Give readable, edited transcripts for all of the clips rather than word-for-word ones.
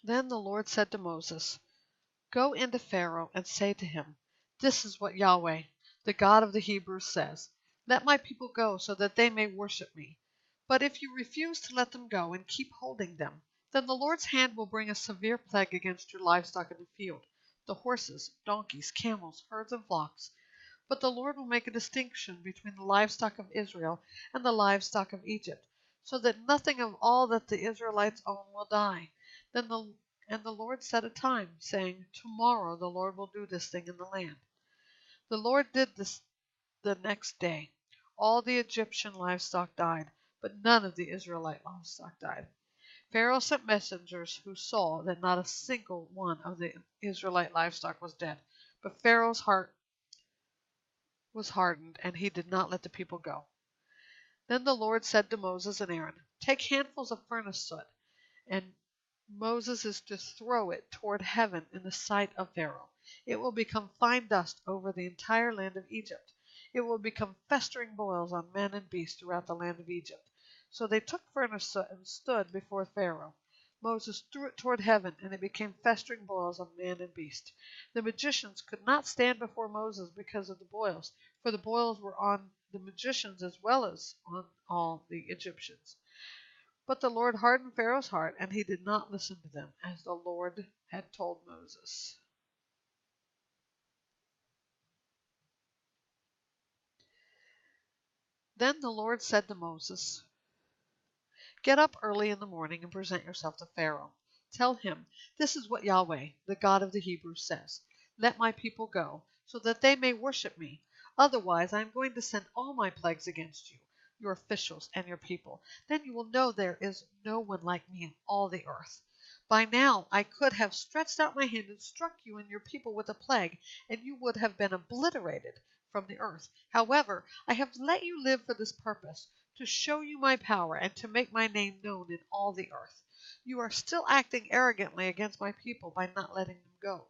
Then the Lord said to Moses, "Go into Pharaoh and say to him, 'This is what Yahweh, the God of the Hebrews, says. Let my people go so that they may worship me. But if you refuse to let them go and keep holding them, then the Lord's hand will bring a severe plague against your livestock in the field, the horses, donkeys, camels, herds, and flocks. But the Lord will make a distinction between the livestock of Israel and the livestock of Egypt, so that nothing of all that the Israelites own will die.' And the Lord set a time, saying, 'Tomorrow the Lord will do this thing in the land.' The Lord did this the next day. All the Egyptian livestock died, but none of the Israelite livestock died. Pharaoh sent messengers who saw that not a single one of the Israelite livestock was dead. But Pharaoh's heart was hardened, and he did not let the people go. Then the Lord said to Moses and Aaron, 'Take handfuls of furnace soot, and Moses is to throw it toward heaven in the sight of Pharaoh. It will become fine dust over the entire land of Egypt. It will become festering boils on men and beasts throughout the land of Egypt.' So they took furnace soot and stood before Pharaoh. Moses threw it toward heaven, and it became festering boils on man and beast. The magicians could not stand before Moses because of the boils, for the boils were on the magicians as well as on all the Egyptians. But the Lord hardened Pharaoh's heart, and he did not listen to them, as the Lord had told Moses. Then the Lord said to Moses, "Get up early in the morning and present yourself to Pharaoh. Tell him, 'This is what Yahweh, the God of the Hebrews, says. Let my people go, so that they may worship me. Otherwise I am going to send all my plagues against you, your officials, and your people. Then you will know there is no one like me in all the earth. By now I could have stretched out my hand and struck you and your people with a plague, and you would have been obliterated from the earth. However, I have let you live for this purpose, to show you my power and to make my name known in all the earth. You are still acting arrogantly against my people by not letting them go.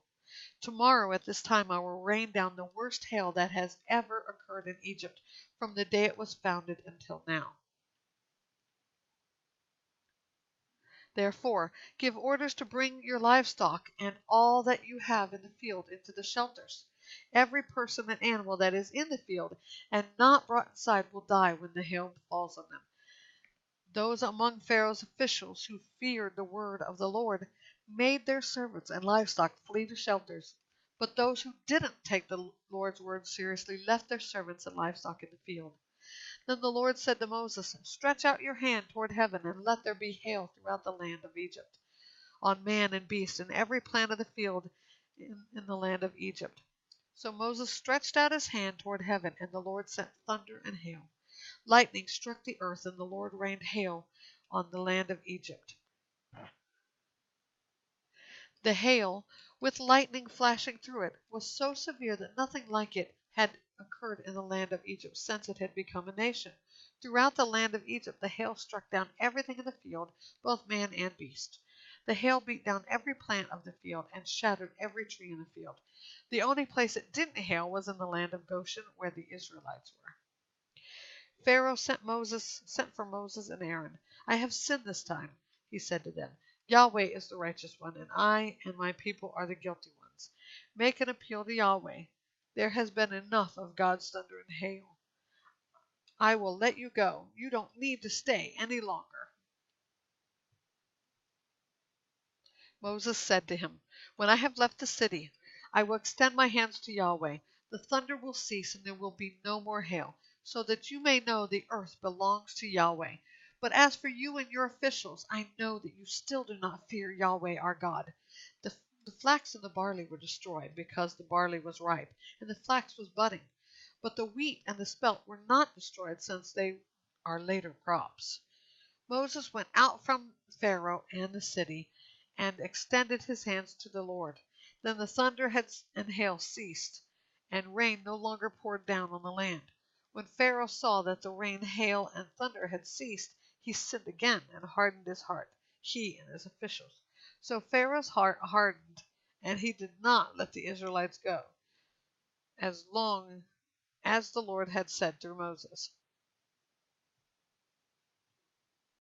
Tomorrow at this time I will rain down the worst hail that has ever occurred in Egypt from the day it was founded until now. Therefore, give orders to bring your livestock and all that you have in the field into the shelters. Every person and animal that is in the field and not brought inside will die when the hail falls on them. Those among Pharaoh's officials who feared the word of the Lord made their servants and livestock flee to shelters. But those who didn't take the Lord's word seriously left their servants and livestock in the field. Then the Lord said to Moses, 'Stretch out your hand toward heaven, and let there be hail throughout the land of Egypt, on man and beast, and every plant of the field in the land of Egypt.' So Moses stretched out his hand toward heaven, and the Lord sent thunder and hail. Lightning struck the earth, and the Lord rained hail on the land of Egypt. The hail, with lightning flashing through it, was so severe that nothing like it had occurred in the land of Egypt since it had become a nation. Throughout the land of Egypt the hail struck down everything in the field, both man and beast. The hail beat down every plant of the field and shattered every tree in the field. The only place it didn't hail was in the land of Goshen, where the Israelites were. Pharaoh sent for Moses and Aaron. "I have sinned this time," he said to them. "Yahweh is the righteous one, and I and my people are the guilty ones. Make an appeal to Yahweh. There has been enough of God's thunder and hail. I will let you go. You don't need to stay any longer." Moses said to him, "When I have left the city, I will extend my hands to Yahweh. The thunder will cease, and there will be no more hail, so that you may know the earth belongs to Yahweh. But as for you and your officials, I know that you still do not fear Yahweh our God." The flax and the barley were destroyed, because the barley was ripe, and the flax was budding. But the wheat and the spelt were not destroyed, since they are later crops. Moses went out from Pharaoh and the city, and extended his hands to the Lord. Then the thunder and hail ceased, and rain no longer poured down on the land. When Pharaoh saw that the rain, hail, and thunder had ceased, he sinned again and hardened his heart, he and his officials. So Pharaoh's heart hardened, and he did not let the Israelites go, as long as the Lord had said through Moses.